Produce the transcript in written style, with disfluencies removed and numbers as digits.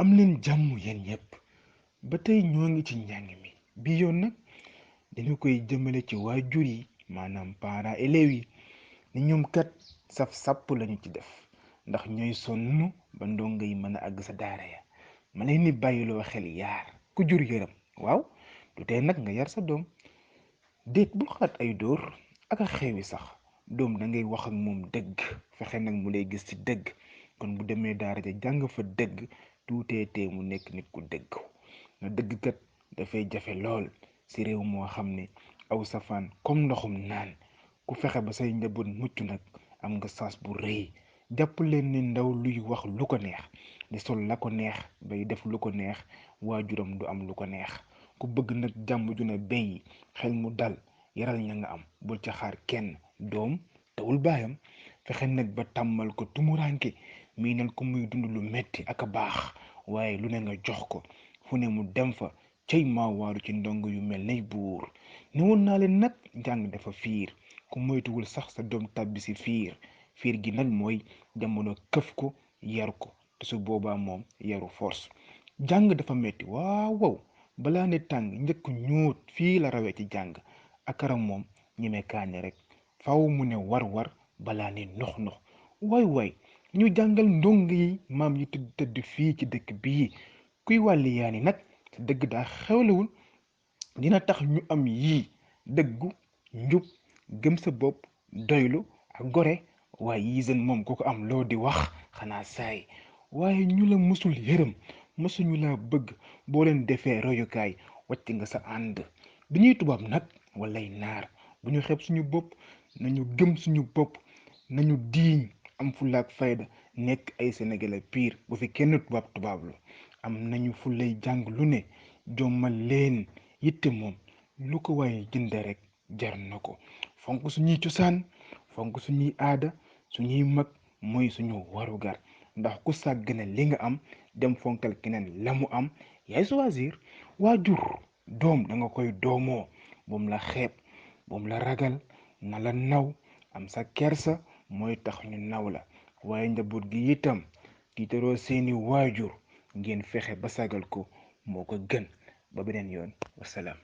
am leen jàmm yéen ñëpp ba tey ñoo ngi ci njàng mi bi yoon nag dañu koy jëmale ci waajur yi maanaam parents élèves yi ni ñoom kat saf sàpp lañu ci def ndax ñooy sonn ba ndongo yi mën a àgg sa daara ya ma leen ni bàyyiloo xel yaar ku jur yërëm waaw du tey nag nga yar sa doom déet bul xalaat ay dóor ak a xewi sax doom da ngay wax ak moom dëgg fexe nag mu lay gis ci dëgg kon bu demee daara ja jàng fa dëgg tuutee tee mu nekk nit ku dëgg na dëgg kat dafay jafe lool ci réew moo xam ne aw safaan comme ndoxum naan ku fexe ba say njaboot mucc nag am nga sens bu rëy jàpp leen ni ndaw luy wax lu ko neex di sol la ko neex bay def lu ko neex waajuram du am lu ko neex ku bëgg nag jàmm ju ne béy xel mu dal yaral ña nga am bul ca xaar kenn doom tawul baayam fexe nag ba tàmmal ko tumuranke miinal ko muy dund lu metti ak a baax waaye lu ne nga jox ko fu ne mu dem fa cey maawaaru ci ndongo yu mel nay buur ne woon naa leen nag njàng dafa fiir ku moytuwul sax sa doom tàbbi si fiir gi nag mooy jamono këf ko yar ko te su boobaa moom yaru force jàng dafa metti waaw wow balaa ne tàng njëkk ñuut fii la rawee ci jàng akaram moom ñeme kaañe rek faw mu ne war balaa ne nox waay ñu jàngal ndongo yi maam yi tëdd fii ci dëkk bii kuy wàlli yaani nag te dëgg daa xewlewul dina tax ñu am yii dëggu njub gëm sa bopp doylu ak gore waaye yii seen moom ku ko am loo di wax xanaa saay waaye ñu la mësul yërëm mësuñu laa bëgg boo leen defee royukaay wàcc nga sa ànd du ñuy tubaab nag walay naar bu ñu xeeb suñu bopp nañu gëm suñu bopp nañu diiñ am fulaak fayda nekk ay sénégalais pire bu fi kenn tubaablu am nañu fulay jàng lu ne jommal leen yitte moom lu ko waaye jënde rek jar na ko fonk suñuy cosaan fonk suñuy aada suñuy mag mooy suñu warugar ndax ku sàggane li nga am dem fonkal keneen la mu am yaay choisir waajur doom da nga koy doomoo boom la xeeb boom la ragal na la naw am sa kersa mooy tax ñu naw la waaye njaboot gi itam tiitaroo seeni waajur ngeen fexe ba sagal ko moo ko gën ba beneen yoon wasalaam